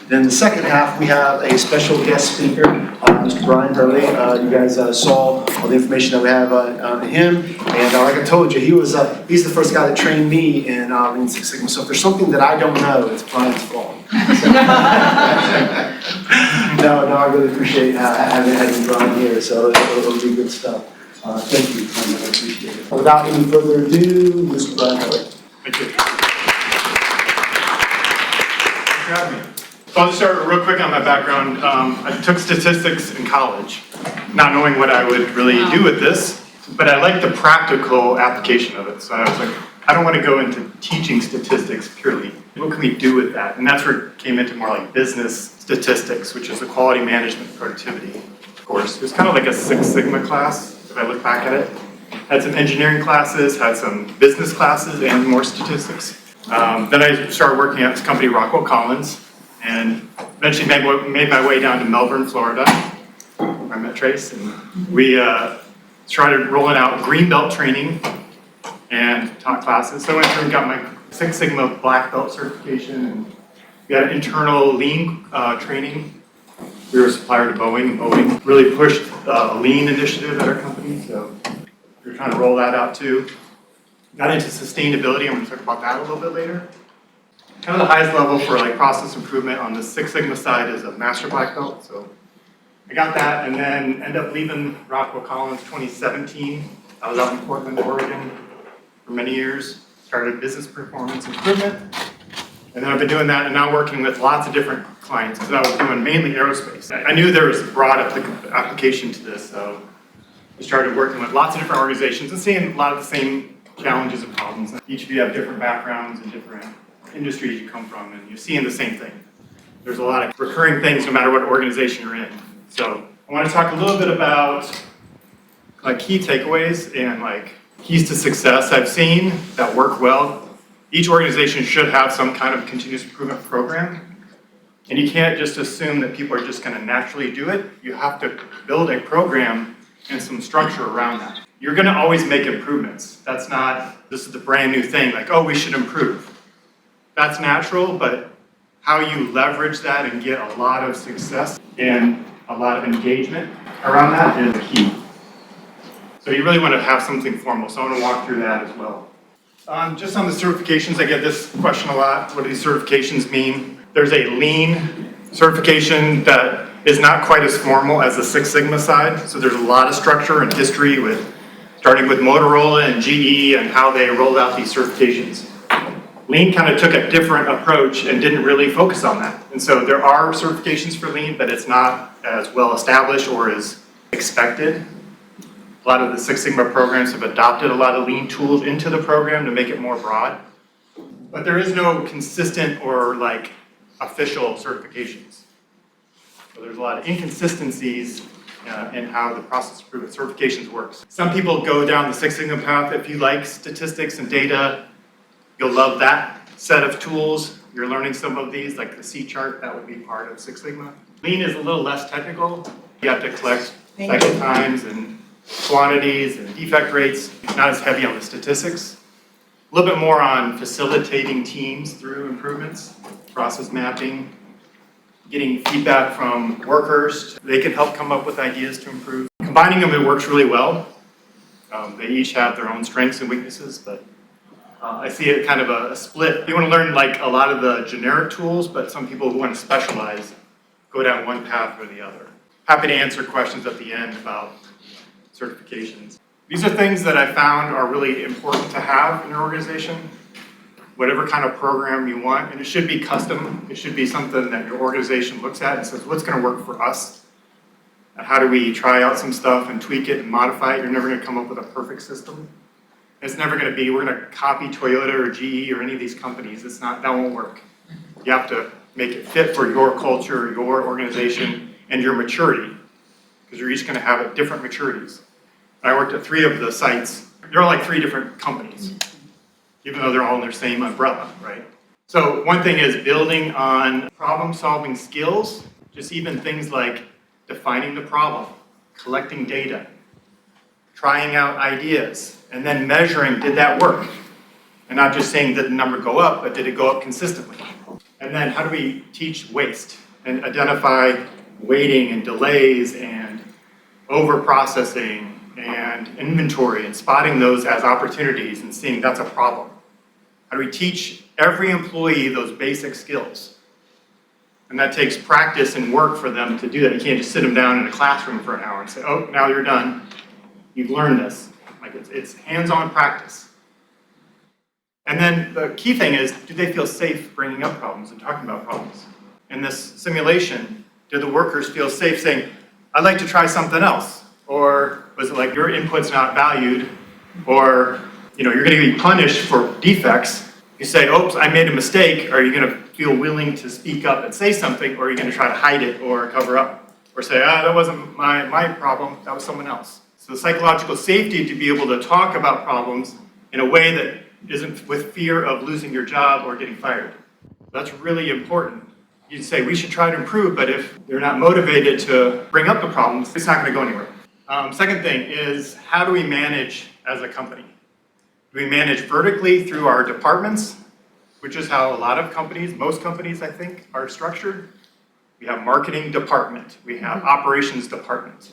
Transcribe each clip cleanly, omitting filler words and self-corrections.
Then the second half, we have a special guest speaker, Mr. Brian Hurley. You guys saw all the information that we have on him. And like I told you, he's the first guy that trained me in Lean Six Sigma. So if there's something that I don't know, it's Brian's fault. No, I really appreciate having Brian here. So it'll be good stuff. Thank you, I appreciate it. Without any further ado, Mr. Brian Hurley. Thank you. Thanks for having me. So I'll just start real quick on my background. I took statistics in college, not knowing what I would really do with this, but I like the practical application of it. So I was like, I don't want to go into teaching statistics purely. What can we do with that? And that's where it came into more like business statistics, which is the quality management productivity course. It was kind of like a Six Sigma class, if I look back at it. Had some engineering classes, had some business classes, and more statistics. Then I started working at this company, Rockwell Collins, and eventually made my way down to Melbourne, Florida, where I met Trace, and we started rolling out Greenbelt training and taught classes. So I went through and got my Six Sigma Black Belt certification, and we had internal Lean training. We were a supplier to Boeing, and Boeing really pushed a Lean initiative at our company, so we were trying to roll that out too. Got into sustainability, I'm going to talk about that a little bit later. Kind of the highest level for like process improvement on the Six Sigma side is a Master Black Belt. So I got that and then ended up leaving Rockwell Collins 2017. I was out in Portland, Oregon for many years. Started business performance improvement. And then I've been doing that and now working with lots of different clients because I was doing mainly aerospace. I knew there was a broad application to this, so I started working with lots of different organizations and seeing a lot of the same challenges and problems. Each of you have different backgrounds and different industries you come from, and you're seeing the same thing. There's a lot of recurring things no matter what organization you're in. So I want to talk a little bit about like key takeaways and like keys to success I've seen that work well. Each organization should have some kind of continuous improvement program, and you can't just assume that people are just going to naturally do it. You have to build a program and some structure around that. You're going to always make improvements. That's not, this is the brand new thing, like, oh, we should improve. That's natural, but how you leverage that and get a lot of success and a lot of engagement around that is key. So you really want to have something formal. So I want to walk through that as well. Just on the certifications, I get this question a lot. What do these certifications mean? There's a Lean certification that is not quite as formal as the Six Sigma side. So there's a lot of structure and history with starting with Motorola and GE and how they rolled out these certifications. Lean kind of took a different approach and didn't really focus on that. And so there are certifications for Lean, but it's not as well established or as expected. A lot of the Six Sigma programs have adopted a lot of Lean tools into the program to make it more broad. But there is no consistent or like official certifications. So there's a lot of inconsistencies in how the process improvement certifications works. Some people go down the Six Sigma path. If you like statistics and data, you'll love that set of tools. You're learning some of these, like the C chart, that would be part of Six Sigma. Lean is a little less technical. You have to collect cycle times and quantities and defect rates. It's not as heavy on the statistics. A little bit more on facilitating teams through improvements, process mapping, getting feedback from workers. They can help come up with ideas to improve. Combining them, it works really well. They each have their own strengths and weaknesses, but I see it kind of a split. You want to learn like a lot of the generic tools, but some people who want to specialize go down one path or the other. Happy to answer questions at the end about certifications. These are things that I found are really important to have in your organization. Whatever kind of program you want, and it should be custom. It should be something that your organization looks at and says, what's going to work for us? And how do we try out some stuff and tweak it and modify it? You're never going to come up with a perfect system. It's never going to be, we're going to copy Toyota or GE or any of these companies. It's not, that won't work. You have to make it fit for your culture, your organization, and your maturity, because you're each going to have different maturities. I worked at 3 of the sites. They're all like 3 different companies, even though they're all in their same umbrella, right? So one thing is building on problem-solving skills, just even things like defining the problem, collecting data, trying out ideas, and then measuring, did that work? And not just saying, did the number go up, but did it go up consistently? And then how do we teach waste and identify waiting and delays and over-processing and inventory and spotting those as opportunities and seeing that's a problem? How do we teach every employee those basic skills? And that takes practice and work for them to do that. You can't just sit them down in a classroom for an hour and say, oh, now you're done. You've learned this. Like it's hands-on practice. And then the key thing is, do they feel safe bringing up problems and talking about problems? In this simulation, do the workers feel safe saying, I'd like to try something else? Or was it like your input's not valued? Or you're going to be punished for defects. You say, oops, I made a mistake. Are you going to feel willing to speak up and say something? Or are you going to try to hide it or cover up? Or say, that wasn't my problem, that was someone else. So psychological safety to be able to talk about problems in a way that isn't with fear of losing your job or getting fired. That's really important. You'd say we should try to improve, but if they're not motivated to bring up the problems, it's not going to go anywhere. Second thing is, how do we manage as a company? Do we manage vertically through our departments, which is how a lot of companies, most companies I think, are structured? We have marketing department, we have operations department,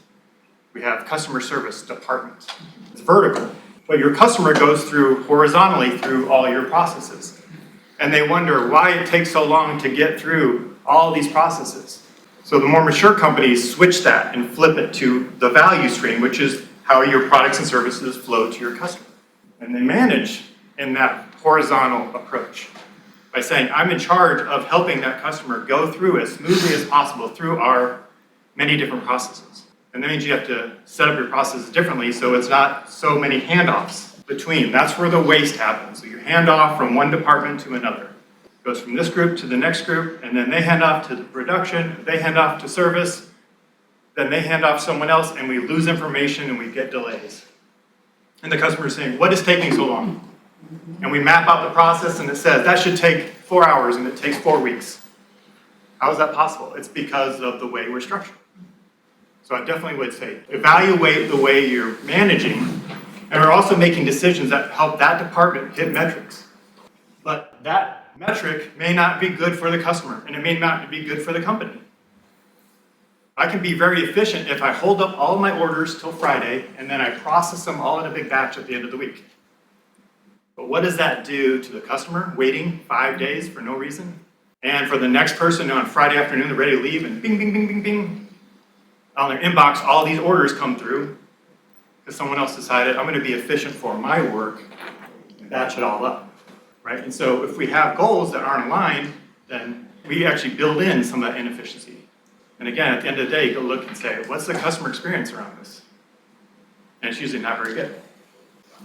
we have customer service department. It's vertical, but your customer goes through horizontally through all your processes. And they wonder why it takes so long to get through all these processes. So the more mature companies switch that and flip it to the value stream, which is how your products and services flow to your customer. And they manage in that horizontal approach by saying, I'm in charge of helping that customer go through as smoothly as possible through our many different processes. And that means you have to set up your processes differently so it's not so many handoffs between. That's where the waste happens. So you hand off from one department to another. It goes from this group to the next group, and then they hand off to the production, they hand off to service, then they hand off someone else, and we lose information and we get delays. And the customer is saying, what is taking so long? And we map out the process and it says, that should take 4 hours and it takes 4 weeks. How is that possible? It's because of the way we're structured. So I definitely would say, evaluate the way you're managing, and we're also making decisions that help that department hit metrics. But that metric may not be good for the customer, and it may not be good for the company. I can be very efficient if I hold up all of my orders till Friday, and then I process them all in a big batch at the end of the week. But what does that do to the customer waiting 5 days for no reason? And for the next person on Friday afternoon, they're ready to leave, and bing, bing, bing, bing, bing. On their inbox, all these orders come through because someone else decided, I'm going to be efficient for my work and batch it all up, right? And so if we have goals that aren't aligned, then we actually build in some of that inefficiency. And again, at the end of the day, you go look and say, what's the customer experience around this? And it's usually not very good.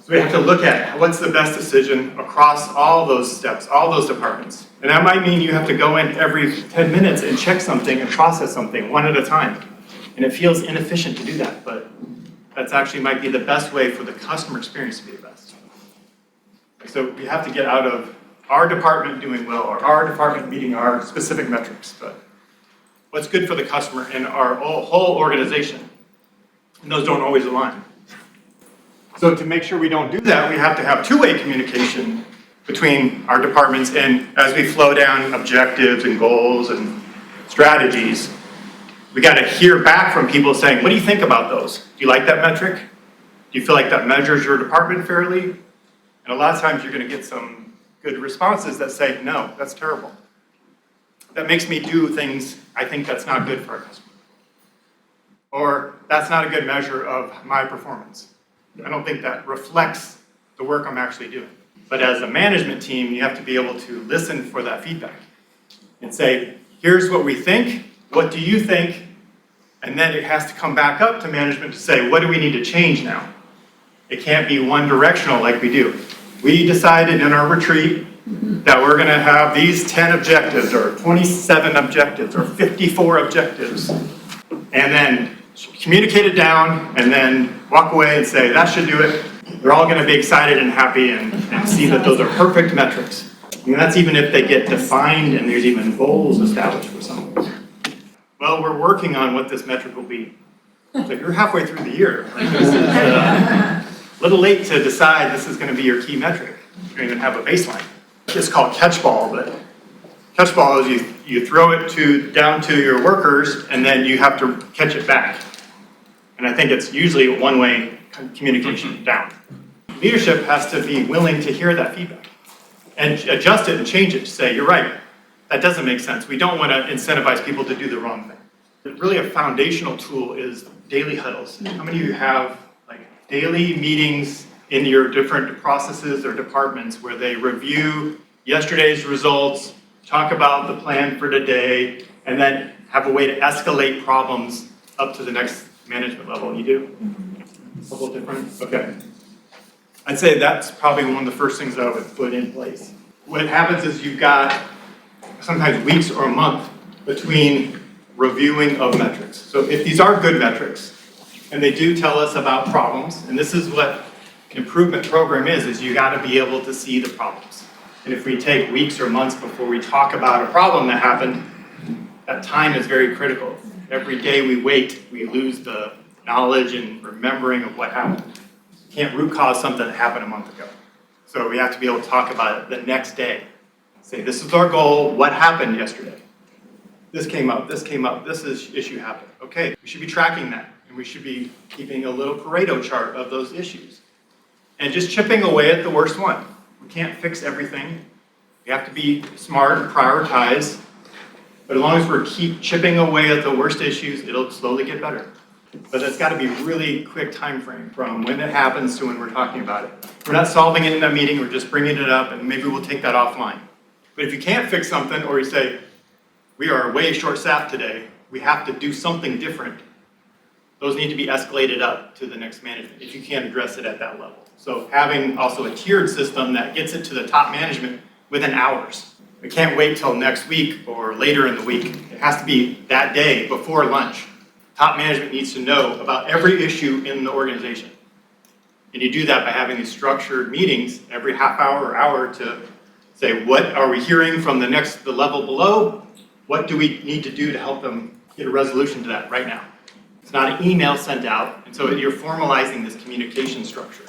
So we have to look at what's the best decision across all those steps, all those departments. And that might mean you have to go in every 10 minutes and check something and process something one at a time. And it feels inefficient to do that, but that's actually might be the best way for the customer experience to be the best. So we have to get out of our department doing well or our department meeting our specific metrics, but what's good for the customer and our whole organization. And those don't always align. So to make sure we don't do that, we have to have two-way communication between our departments, and as we flow down objectives and goals and strategies, we got to hear back from people saying, what do you think about those? Do you like that metric? Do you feel like that measures your department fairly? And a lot of times you're going to get some good responses that say, no, that's terrible. That makes me do things I think that's not good for our customer. Or that's not a good measure of my performance. I don't think that reflects the work I'm actually doing. But as a management team, you have to be able to listen for that feedback and say, here's what we think. What do you think? And then it has to come back up to management to say, what do we need to change now? It can't be one directional like we do. We decided in our retreat that we're going to have these 10 objectives or 27 objectives or 54 objectives, and then communicate it down and then walk away and say, that should do it. They're all going to be excited and happy and see that those are perfect metrics. And that's even if they get defined and there's even goals established for some of them. Well, we're working on what this metric will be. So you're halfway through the year. Like, this is a little late to decide this is going to be your key metric. You don't even have a baseline. It's called catchball, but Catchball is you throw it down to your workers and then you have to catch it back. And I think it's usually a one-way communication down. Leadership has to be willing to hear that feedback and adjust it and change it to say, you're right, that doesn't make sense. We don't want to incentivize people to do the wrong thing. Really a foundational tool is daily huddles. How many of you have like daily meetings in your different processes or departments where they review yesterday's results, talk about the plan for today, and then have a way to escalate problems up to the next management level? You do? A couple different? Okay. I'd say that's probably one of the first things that I would put in place. What happens is you've got sometimes weeks or a month between reviewing of metrics. So if these are good metrics, and they do tell us about problems, and this is what an improvement program is you gotta be able to see the problems. And if we take weeks or months before we talk about a problem that happened, that time is very critical. Every day we wait, we lose the knowledge and remembering of what happened. You can't root cause something that happened a month ago. So we have to be able to talk about it the next day. Say, this is our goal, what happened yesterday? This came up, this issue happened. Okay, we should be tracking that, and we should be keeping a little Pareto chart of those issues. And just chipping away at the worst one. We can't fix everything. We have to be smart and prioritize. But as long as we keep chipping away at the worst issues, it'll slowly get better. But it's got to be really quick time frame from when it happens to when we're talking about it. We're not solving it in a meeting, we're just bringing it up, and maybe we'll take that offline. But if you can't fix something, or you say, we are way short-staffed today, we have to do something different, those need to be escalated up to the next management if you can't address it at that level. So having also a tiered system that gets it to the top management within hours. We can't wait till next week or later in the week. It has to be that day before lunch. Top management needs to know about every issue in the organization. And you do that by having these structured meetings every half hour or hour to say, what are we hearing from the level below? What do we need to do to help them get a resolution to that right now? It's not an email sent out, and so you're formalizing this communication structure.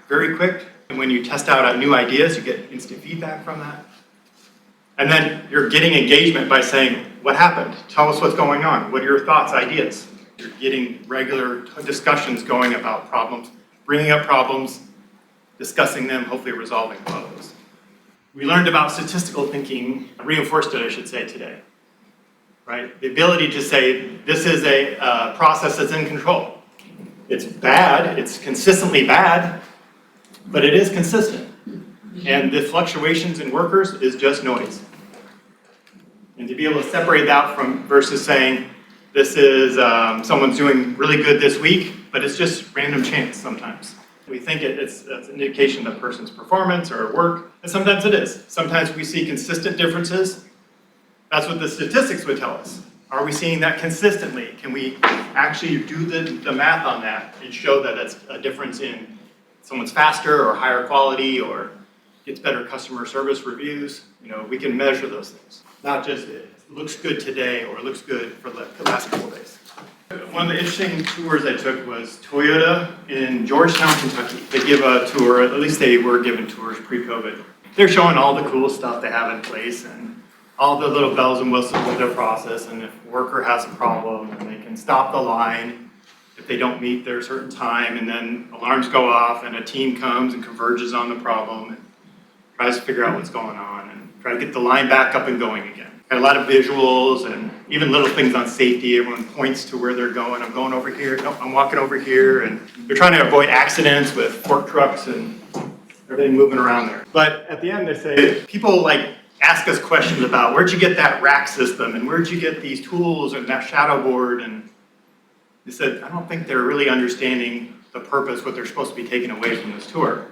Very quick, and when you test out new ideas, you get instant feedback from that. And then you're getting engagement by saying, what happened? Tell us what's going on. What are your thoughts, ideas? You're getting regular discussions going about problems, bringing up problems, discussing them, hopefully resolving a lot of those. We learned about statistical thinking, reinforced it, I should say, today. Right? The ability to say, this is a process that's in control. It's bad, it's consistently bad, but it is consistent. And the fluctuations in workers is just noise. And to be able to separate that from versus saying, this is someone's doing really good this week, but it's just random chance sometimes. We think it's an indication of a person's performance or work, and sometimes it is. Sometimes we see consistent differences. That's what the statistics would tell us. Are we seeing that consistently? Can we actually do the math on that and show that it's a difference in someone's faster or higher quality or gets better customer service reviews? You know, we can measure those things. Not just it looks good today or looks good for the last couple days. One of the interesting tours I took was Toyota in Georgetown, Kentucky. They give a tour, at least they were given tours pre-COVID. They're showing all the cool stuff they have in place and all the little bells and whistles of their process, and if a worker has a problem, and they can stop the line if they don't meet their certain time, and then alarms go off, and a team comes and converges on the problem, and tries to figure out what's going on, and try to get the line back up and going again. Got a lot of visuals, and even little things on safety. Everyone points to where they're going. I'm going over here, nope, I'm walking over here, and they're trying to avoid accidents with fork trucks and everything moving around there. But at the end, they say, people like, ask us questions about where'd you get that rack system and where'd you get these tools and that shadow board, and they said, I don't think they're really understanding the purpose, what they're supposed to be taking away from this tour.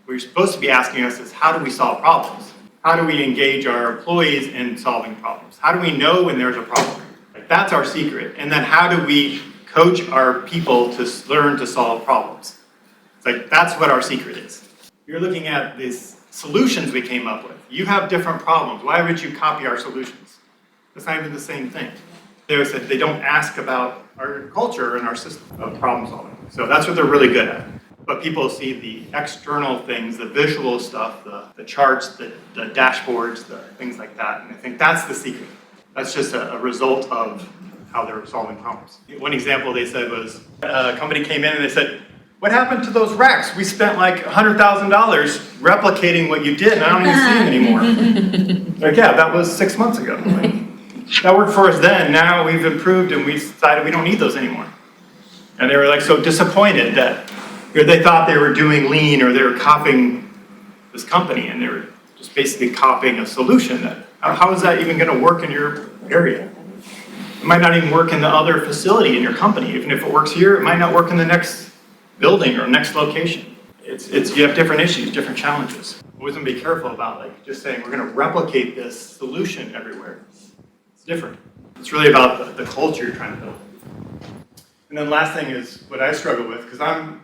What you're supposed to be asking us is, how do we solve problems? How do we engage our employees in solving problems? How do we know when there's a problem? Like, that's our secret. And then how do we coach our people to learn to solve problems? It's like, that's what our secret is. You're looking at these solutions we came up with. You have different problems. Why would you copy our solutions? It's not even the same thing. They said they don't ask about our culture and our system of problem solving. So that's what they're really good at. but people see the external things, the visual stuff, the charts, the dashboards, the things like that. And I think that's the secret. That's just a result of how they're solving problems. One example they said was, a company came in and they said, what happened to those racks? We spent like $100,000 replicating what you did, and I don't even see them anymore. Like, yeah, that was 6 months ago. Like, that worked for us then. Now we've improved and we decided we don't need those anymore. And they were like so disappointed that they thought they were doing lean or they were copying this company, and they were just basically copying a solution. That how is that even going to work in your area? It might not even work in the other facility in your company. Even if it works here, it might not work in the next building or next location. You have different issues, different challenges. Always want to be careful about like just saying we're going to replicate this solution everywhere. It's different. It's really about the culture you're trying to build. And then last thing is what I struggle with, because I'm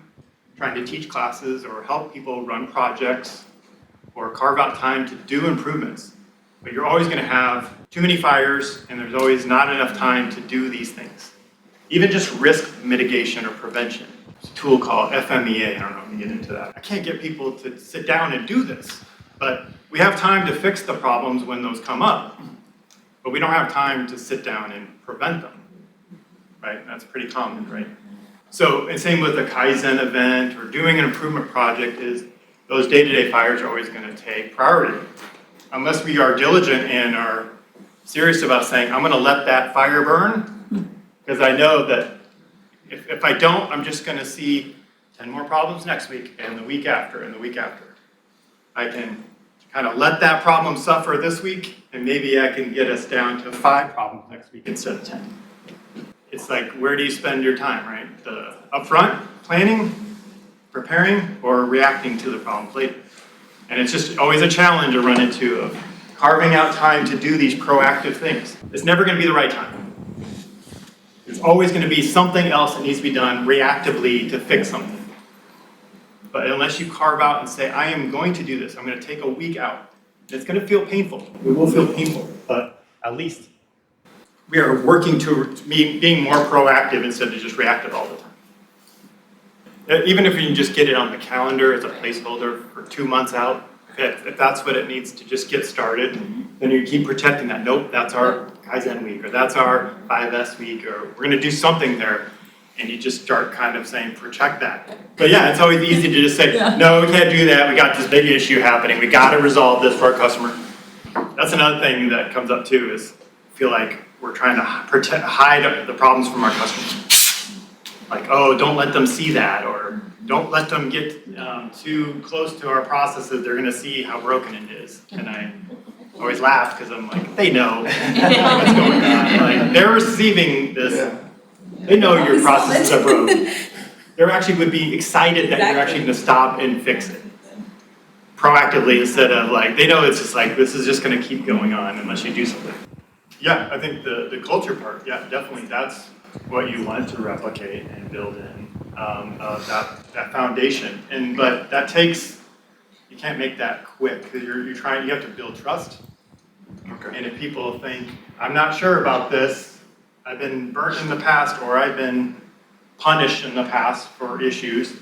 trying to teach classes or help people run projects or carve out time to do improvements. But you're always going to have too many fires, and there's always not enough time to do these things. Even just risk mitigation or prevention. There's a tool called FMEA. I don't know if you get into that. I can't get people to sit down and do this, but we have time to fix the problems when those come up, but we don't have time to sit down and prevent them, right? That's pretty common, right? So, and same with a Kaizen event or doing an improvement project is those day-to-day fires are always going to take priority. Unless we are diligent and are serious about saying, I'm going to let that fire burn, because I know that if I don't, I'm just going to see 10 more problems next week and the week after and the week after. I can kind of let that problem suffer this week, and maybe I can get us down to 5 problems next week instead of 10. It's like, where do you spend your time, right? The upfront planning, preparing, or reacting to the problems later. And it's just always a challenge to run into of carving out time to do these proactive things. It's never going to be the right time. There's always going to be something else that needs to be done reactively to fix something. But unless you carve out and say, I am going to do this, I'm going to take a week out, it's going to feel painful. It will feel painful, but at least we are working to being more proactive instead of just reactive all the time. Even if you can just get it on the calendar as a placeholder for 2 months out, if that's what it needs to just get started, then you keep protecting that. Nope, that's our Kaizen week, or that's our 5S week, or we're going to do something there, and you just start kind of saying, protect that. But yeah, it's always easy to just say, no, we can't do that. We got this big issue happening. We got to resolve this for our customer. That's another thing that comes up too, is I feel like we're trying to hide the problems from our customers. Like, oh, don't let them see that, or don't let them get too close to our processes. They're going to see how broken it is. And I always laugh because I'm like, they know what's going on. Like, they're receiving this. Yeah. They know your processes are broken. They actually would be excited that you're actually going to stop and fix it proactively, instead of like, they know it's just like, this is just going to keep going on unless you do something. Yeah, I think the culture part, yeah, definitely, that's what you want to replicate and build in, that foundation. But that takes, you can't make that quick, because you have to build trust. Okay. And if people think, I'm not sure about this, I've been burnt in the past, or I've been punished in the past for issues,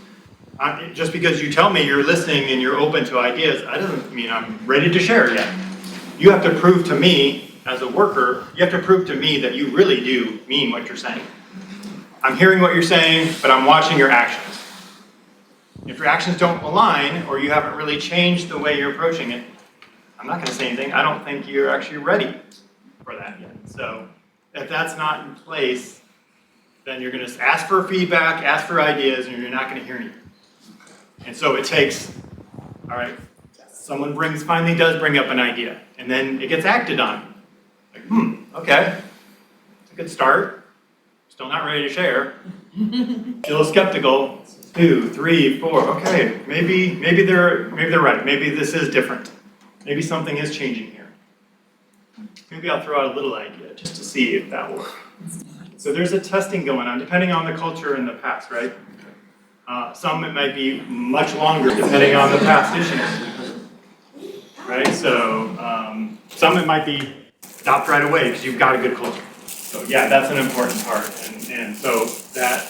just because you tell me you're listening and you're open to ideas, that doesn't mean I'm ready to share yet. You have to prove to me, as a worker, you have to prove to me that you really do mean what you're saying. I'm hearing what you're saying, but I'm watching your actions. If your actions don't align, or you haven't really changed the way you're approaching it, I'm not going to say anything. I don't think you're actually ready for that yet. So if that's not in place, then you're going to ask for feedback, ask for ideas, and you're not going to hear anything. And so it takes, all right, someone finally does bring up an idea, and then it gets acted on. Like, okay, it's a good start. Still not ready to share. Still skeptical. 2, 3, 4. Okay, maybe they're right. Maybe this is different. Maybe something is changing here. Maybe I'll throw out a little idea just to see if that works. So there's a testing going on, depending on the culture in the past, right? Some it might be much longer, depending on the past issues, right? So some it might be stopped right away because you've got a good culture. So yeah, that's an important part, and so that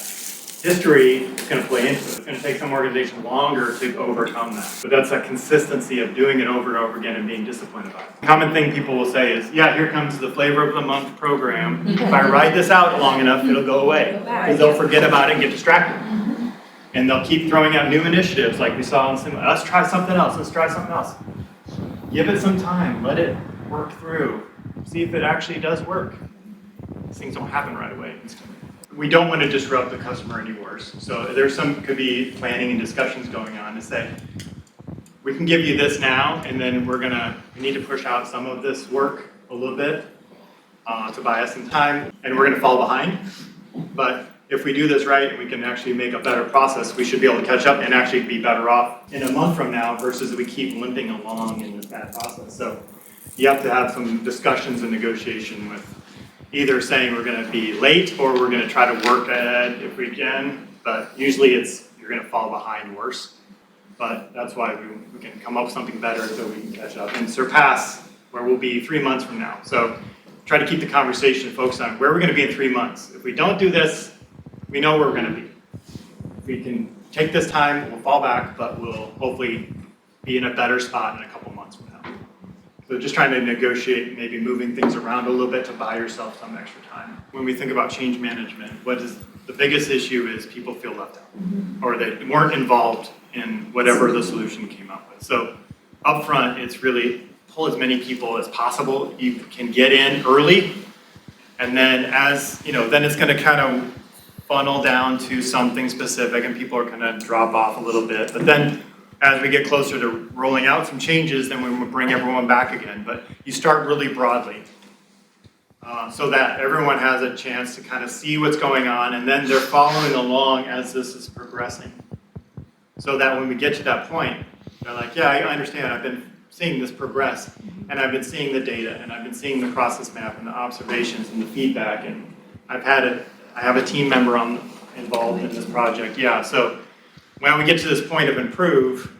history is going to play into it. It's going to take some organization longer to overcome that. But that's a consistency of doing it over and over again and being disciplined about it. The common thing people will say is, yeah, here comes the flavor of the month program. If I ride this out long enough, it'll go away. Because they'll forget about it and get distracted. And they'll keep throwing out new initiatives like we saw in Simula. Let's try something else. Let's try something else. Give it some time. Let it work through. See if it actually does work. These things don't happen right away. We don't want to disrupt the customer any worse. So there's could be planning and discussions going on to say, we can give you this now, and then we need to push out some of this work a little bit to buy us some time, and we're going to fall behind. But if we do this right and we can actually make a better process, we should be able to catch up and actually be better off in a month from now versus we keep limping along in this bad process. So you have to have some discussions and negotiation with either saying we're going to be late or we're going to try to work ahead if we can, but usually you're going to fall behind worse. But that's why we can come up with something better so we can catch up and surpass where we'll be 3 months from now. So try to keep the conversation focused on where we're going to be in 3 months. If we don't do this, we know where we're going to be. If we can take this time, we'll fall back, but we'll hopefully be in a better spot in a couple months from now. So just trying to negotiate, maybe moving things around a little bit to buy yourself some extra time. When we think about change management, the biggest issue is people feel left out, or they weren't involved in whatever the solution came up with. So up front, it's really pull as many people as possible. You can get in early, and then then it's going to kind of funnel down to something specific, and people are going to drop off a little bit. But then as we get closer to rolling out some changes, then we will bring everyone back again. But you start really broadly so that everyone has a chance to kind of see what's going on, and then they're following along as this is progressing. So that when we get to that point, they're like, yeah, I understand. I've been seeing this progress, and I've been seeing the data, and I've been seeing the process map and the observations and the feedback, and I have a team member involved in this project. Yeah, so when we get to this point of improve,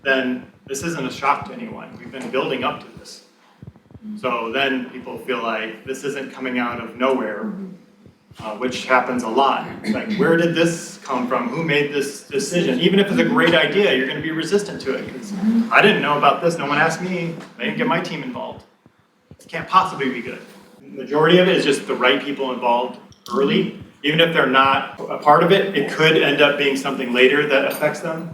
then this isn't a shock to anyone. We've been building up to this. So then people feel like this isn't coming out of nowhere, which happens a lot. It's like, where did this come from? Who made this decision? Even if it's a great idea, you're going to be resistant to it because I didn't know about this. No one asked me. I didn't get my team involved. It can't possibly be good. The majority of it is just the right people involved early. Even if they're not a part of it, it could end up being something later that affects them.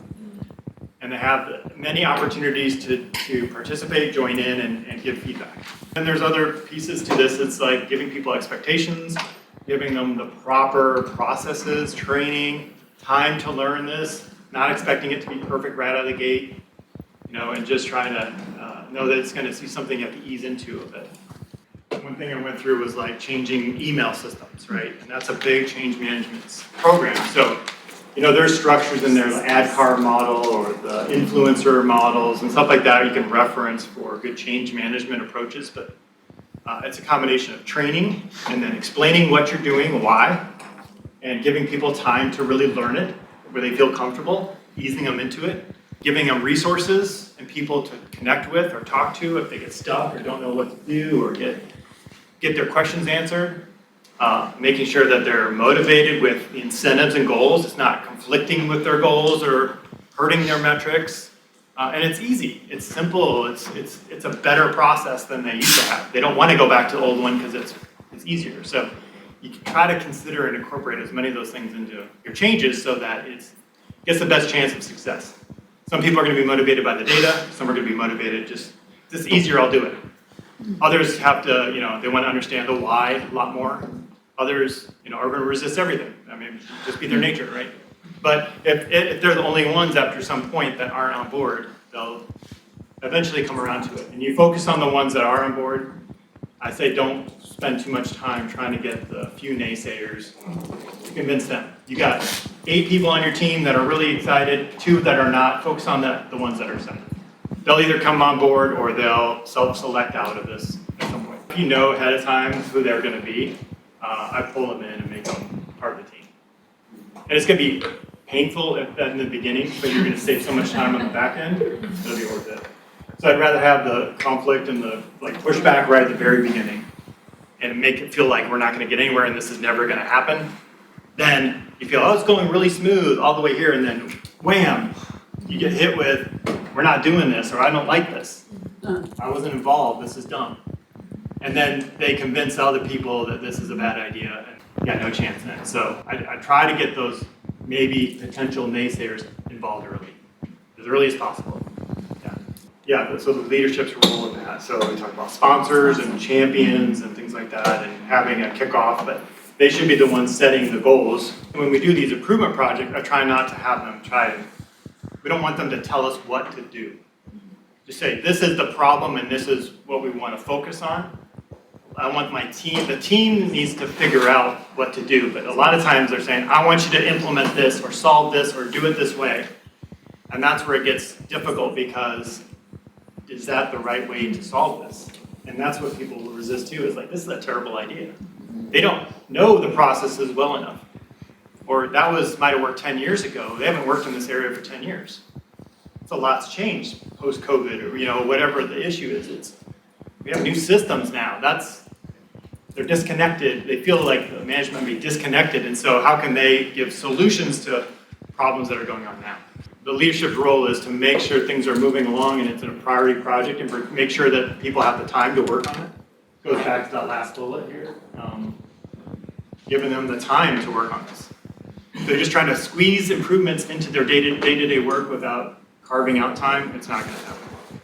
And they have many opportunities to participate, join in, and give feedback. And there's other pieces to this. It's like giving people expectations, giving them the proper processes, training, time to learn this, not expecting it to be perfect right out of the gate, and just trying to know that it's going to see something you have to ease into a bit. One thing I went through was like changing email systems, right? And that's a big change management program. So, there's structures in there, the ad card model or the influencer models and stuff like that you can reference for good change management approaches. But it's a combination of training and then explaining what you're doing, why, and giving people time to really learn it, where they feel comfortable, easing them into it, giving them resources and people to connect with or talk to if they get stuck or don't know what to do or get their questions answered, making sure that they're motivated with the incentives and goals. It's not conflicting with their goals or hurting their metrics. And it's easy, it's simple, it's a better process than they used to have. They don't want to go back to the old one because it's easier. So you can try to consider and incorporate as many of those things into your changes so that it gets the best chance of success. Some people are going to be motivated by the data, some are going to be motivated just, this is easier, I'll do it. Others have to, they want to understand the why a lot more. Others, are going to resist everything. I mean, just be their nature, right? But if they're the only ones after some point that aren't on board, they'll eventually come around to it. And you focus on the ones that are on board. I say don't spend too much time trying to get the few naysayers to convince them. You got 8 people on your team that are really excited, 2 that are not. Focus on the ones that are excited. They'll either come on board or they'll self-select out of this at some point. If you know ahead of time who they're going to be, I pull them in and make them part of the team. And it's going to be painful in the beginning, but you're going to save so much time on the back end, it'll be worth it. So I'd rather have the conflict and the pushback right at the very beginning and make it feel like we're not going to get anywhere and this is never going to happen, than You feel, oh, it's going really smooth all the way here, and then wham, you get hit with, we're not doing this, or I don't like this. I wasn't involved, this is dumb. And then they convince other people that this is a bad idea, and yeah, no chance then. So I try to get those maybe potential naysayers involved as early as possible. Yeah, so the leadership's role in that. So we talk about sponsors and champions and things like that, and having a kickoff, but they should be the ones setting the goals. And when we do these improvement projects, I try not to have them we don't want them to tell us what to do. Just say, this is the problem and this is what we want to focus on. I want the team needs to figure out what to do, but a lot of times they're saying, I want you to implement this or solve this or do it this way. And that's where it gets difficult, because is that the right way to solve this? And that's what people will resist too, is like, this is a terrible idea. They don't know the processes well enough. Or that might have worked 10 years ago. They haven't worked in this area for 10 years. So a lot's changed post-COVID, or whatever the issue is. We have new systems now. They're disconnected. They feel like the management may be disconnected, and so how can they give solutions to problems that are going on now? The leadership role is to make sure things are moving along and it's a priority project, and make sure that people have the time to work on it. Goes back to that last bullet here. Giving them the time to work on this. If they're just trying to squeeze improvements into their day-to-day work without carving out time, it's not going to happen.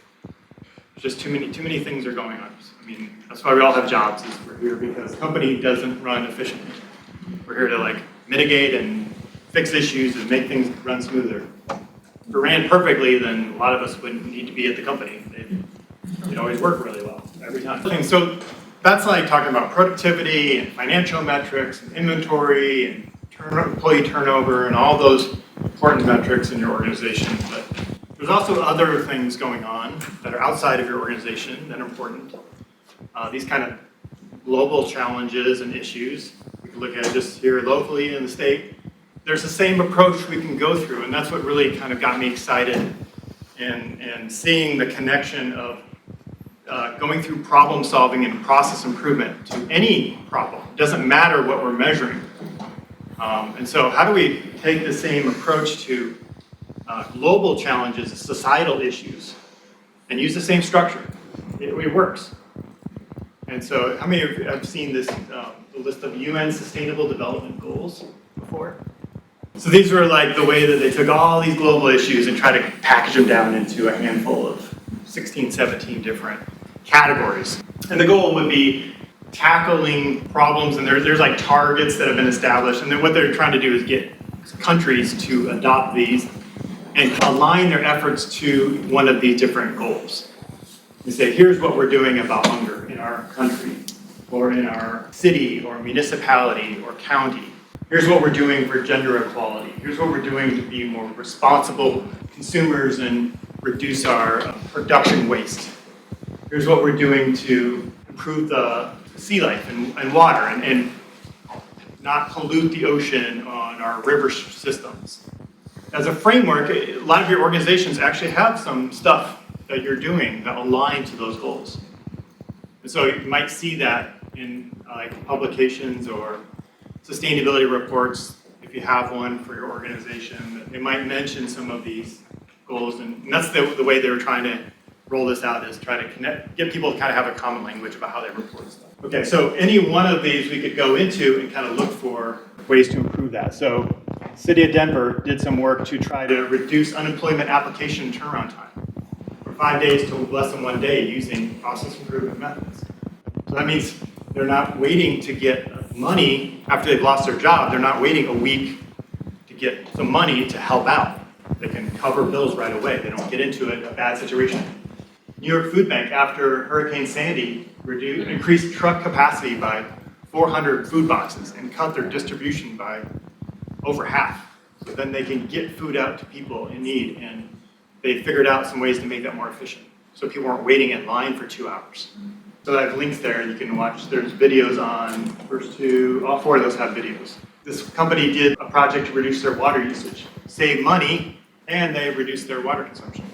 There's just too many things are going on. I mean, that's why we all have jobs, is we're here because the company doesn't run efficiently. We're here to mitigate and fix issues and make things run smoother. If it ran perfectly, then a lot of us wouldn't need to be at the company. They'd always work really well every time. So that's talking about productivity and financial metrics and inventory and employee turnover and all those important metrics in your organization. But there's also other things going on that are outside of your organization that are important. These kind of global challenges and issues, we can look at just here locally in the state. There's the same approach we can go through, and that's what really kind of got me excited and seeing the connection of going through problem solving and process improvement to any problem. It doesn't matter what we're measuring. And so how do we take the same approach to global challenges, societal issues, and use the same structure? It works. And so how many of you have seen this, the list of UN Sustainable Development Goals before? So these were the way that they took all these global issues and tried to package them down into a handful of 16, 17 different categories. And the goal would be tackling problems, and there's targets that have been established, and then what they're trying to do is get countries to adopt these and align their efforts to one of these different goals. They say, here's what we're doing about hunger in our country, or in our city, or municipality, or county. Here's what we're doing for gender equality. Here's what we're doing to be more responsible consumers and reduce our production waste. Here's what we're doing to improve the sea life and water and not pollute the ocean on our river systems. As a framework, a lot of your organizations actually have some stuff that you're doing that align to those goals. And so you might see that in publications or sustainability reports, if you have one for your organization. They might mention some of these goals, and that's the way they were trying to roll this out, is try to get people to kind of have a common language about how they report stuff. Okay, so any one of these we could go into and kind of look for ways to improve that. So City of Denver did some work to try to reduce unemployment application turnaround time from 5 days to less than 1 day using process improvement methods. So that means they're not waiting to get money after they've lost their job. They're not waiting a week to get some money to help out. They can cover bills right away. They don't get into a bad situation. New York Food Bank, after Hurricane Sandy, increased truck capacity by 400 food boxes and cut their distribution by over half. So then they can get food out to people in need, and they figured out some ways to make that more efficient. So people weren't waiting in line for 2 hours. So I have links there, and you can watch. There's videos on first two, all 4 of those have videos. This company did a project to reduce their water usage, save money, and they reduced their water consumption.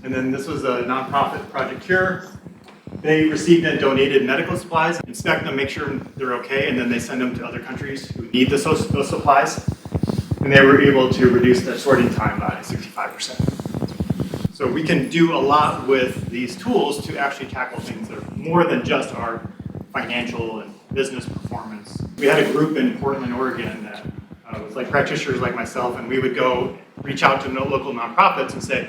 And then this was a nonprofit, Project Cure. They received and donated medical supplies, inspect them, make sure they're okay, and then they send them to other countries who need those supplies. and they were able to reduce their sorting time by 65%. So we can do a lot with these tools to actually tackle things that are more than just our financial and business performance. We had a group in Portland, Oregon that was like practitioners like myself, and we would go reach out to local nonprofits and say,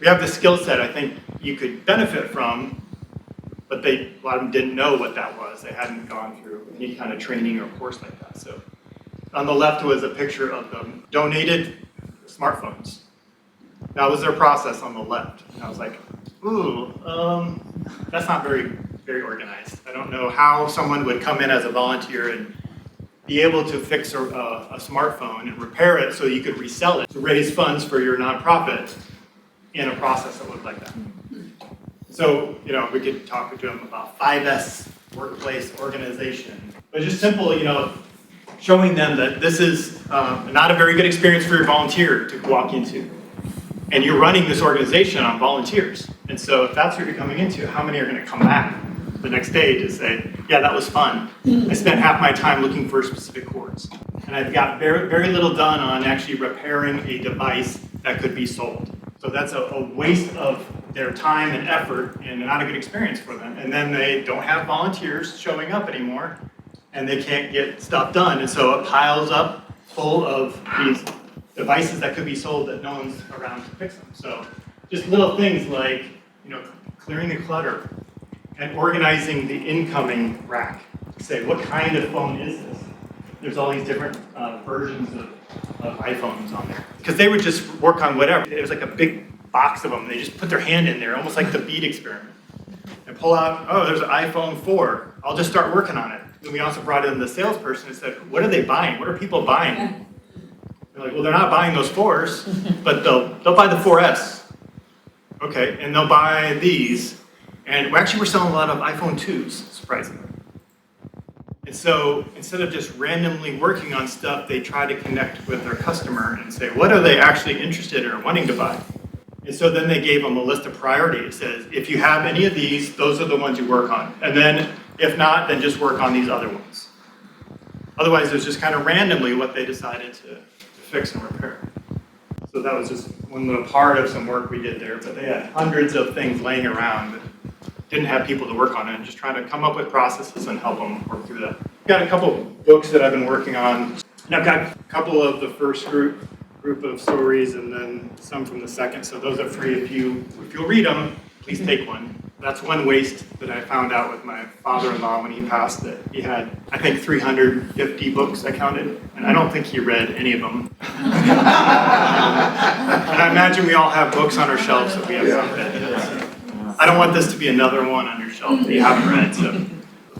we have this skill set I think you could benefit from, but a lot of them didn't know what that was. They hadn't gone through any kind of training or course like that. So on the left was a picture of them donated smartphones. That was their process on the left. And I was like, ooh, that's not very organized. I don't know how someone would come in as a volunteer and be able to fix a smartphone and repair it so you could resell it to raise funds for your nonprofit in a process that looked like that. So, we could talk to them about 5S workplace organization, but just simple, showing them that this is not a very good experience for your volunteer to walk into. And you're running this organization on volunteers. And so if that's what you're coming into, how many are going to come back the next day to say, yeah, that was fun. I spent half my time looking for specific chords. And I've got very, very little done on actually repairing a device that could be sold. So that's a waste of their time and effort and not a good experience for them. And then they don't have volunteers showing up anymore and they can't get stuff done. And so it piles up full of these devices that could be sold that no one's around to fix them. So just little things like, clearing the clutter and organizing the incoming rack. Say, what kind of phone is this? There's all these different versions of iPhones on there. Because they would just work on whatever. It was like a big box of them. They just put their hand in there, almost like the bead experiment. And pull out, oh, there's an iPhone 4. I'll just start working on it. Then we also brought in the salesperson and said, what are they buying? What are people buying? They're like, well, they're not buying those 4s, but they'll buy the 4S. Okay, and they'll buy these. And we're selling a lot of iPhone 2s, surprisingly. And so instead of just randomly working on stuff, they try to connect with their customer and say, what are they actually interested in or wanting to buy? And so then they gave them a list of priorities. It says, if you have any of these, those are the ones you work on. And then if not, then just work on these other ones. Otherwise, it was just kind of randomly what they decided to fix and repair. So that was just one little part of some work we did there, but they had hundreds of things laying around that didn't have people to work on it, and just trying to come up with processes and help them work through that. I've got a couple books that I've been working on, and I've got a couple of the first group of stories and then some from the second, so those are free. If you'll read them, please take one. That's one waste that I found out with my father-in-law when he passed, that he had, I think, 350 books I counted, and I don't think he read any of them. And I imagine we all have books on our shelves that we have not read. I don't want this to be another one on your shelf that you haven't read. So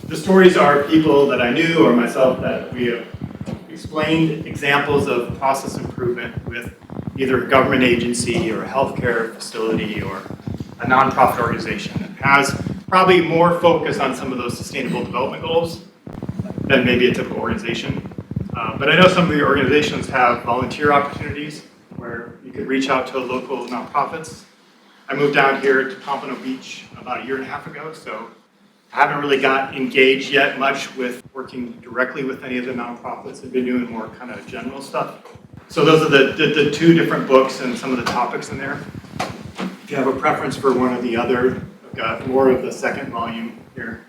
the stories are people that I knew or myself that we have explained examples of process improvement with either a government agency or a healthcare facility or a nonprofit organization that has probably more focus on some of those sustainable development goals than maybe a typical organization. But I know some of the organizations have volunteer opportunities where you could reach out to local nonprofits. I moved down here to Pompano Beach about 1.5 years ago, so I haven't really got engaged yet much with working directly with any of the nonprofits. I've been doing more kind of general stuff. So those are the two different books and some of the topics in there. If you have a preference for one or the other, I've got more of the second volume here.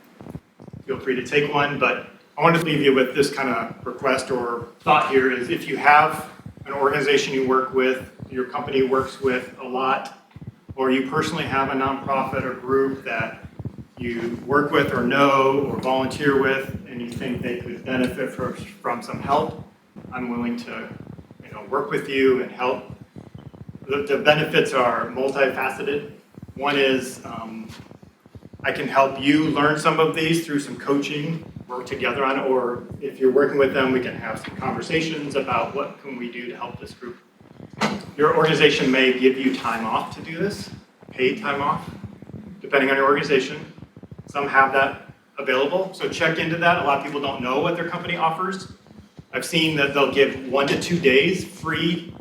Feel free to take one, but I wanted to leave you with this kind of request or thought here is if you have an organization you work with, your company works with a lot, or you personally have a nonprofit or group that you work with or know or volunteer with and you think they could benefit from some help, I'm willing to work with you and help. The benefits are multifaceted. One is I can help you learn some of these through some coaching, work together on it, or if you're working with them, we can have some conversations about what can we do to help this group. Your organization may give you time off to do this, paid time off, depending on your organization. Some have that available, so check into that. A lot of people don't know what their company offers. I've seen that they'll give 1 to 2 days free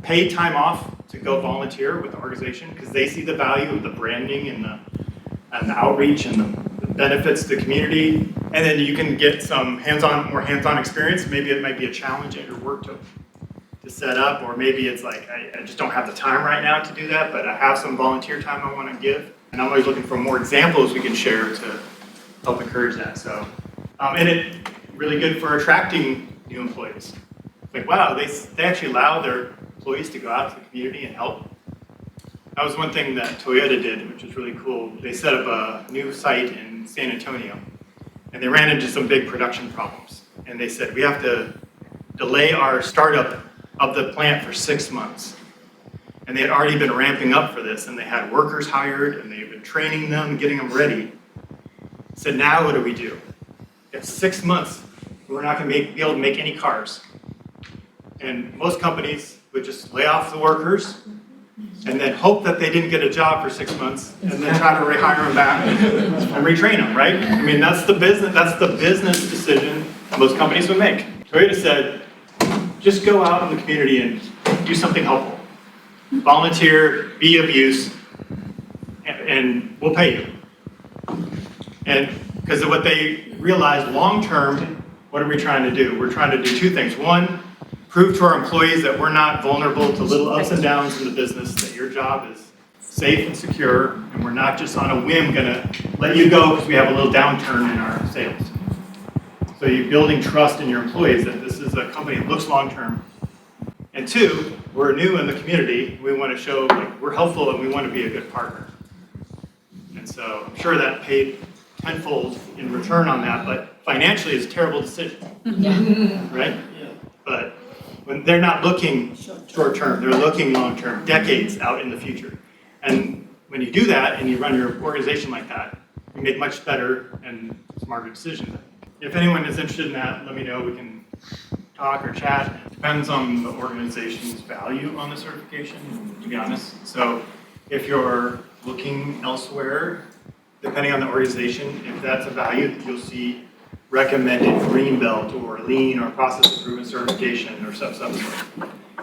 paid time off to go volunteer with the organization because they see the value of the branding and the outreach and the benefits to the community. And then you can get some more hands-on experience. Maybe it might be a challenge at your work to to set up, or maybe it's like, I just don't have the time right now to do that, but I have some volunteer time I want to give. And I'm always looking for more examples we can share to help encourage that. So, and it really good for attracting new employees. Like, wow, they actually allow their employees to go out to the community and help. That was one thing that Toyota did, which was really cool. They set up a new site in San Antonio, and they ran into some big production problems. And they said, we have to delay our startup of the plant for 6 months. And they had already been ramping up for this, and they had workers hired, and they had been training them, getting them ready. So now what do we do? It's 6 months, we're not going to be able to make any cars. And most companies would just lay off the workers and then hope that they didn't get a job for 6 months and then try to rehire them back and retrain them, right? I mean, that's the business decision most companies would make. Toyota said, just go out in the community and do something helpful. Volunteer, be of use, and we'll pay you. And because of what they realized long term, what are we trying to do? We're trying to do two things. One, prove to our employees that we're not vulnerable to little ups and downs in the business, that your job is safe and secure, and we're not just on a whim gonna let you go because we have a little downturn in our sales. So you're building trust in your employees that this is a company that looks long term. And two, we're new in the community. We want to show like we're helpful and we want to be a good partner. And so I'm sure that paid tenfold in return on that, but financially it's a terrible decision, right? But when they're not looking short term, they're looking long term, decades out in the future. And when you do that and you run your organization like that, you make much better and smarter decisions. If anyone is interested in that, let me know. We can talk or chat. It depends on the organization's value on the certification, to be honest. So if you're looking elsewhere, depending on the organization, if that's a value, you'll see recommended green belt or lean or process improvement certification or stuff.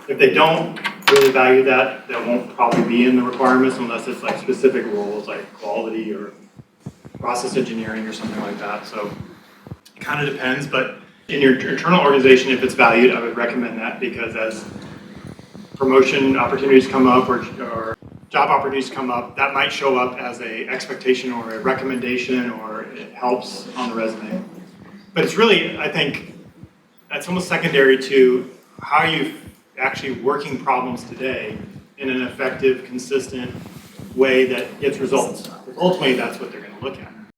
If they don't really value that, that won't probably be in the requirements unless it's like specific roles like quality or process engineering or something like that. So it kind of depends, but in your internal organization, if it's valued, I would recommend that because as promotion opportunities come up or job opportunities come up, that might show up as an expectation or a recommendation or it helps on the resume. But it's really, I think, that's almost secondary to how you actually working problems today in an effective, consistent way that gets results. Ultimately, that's what they're going to look at.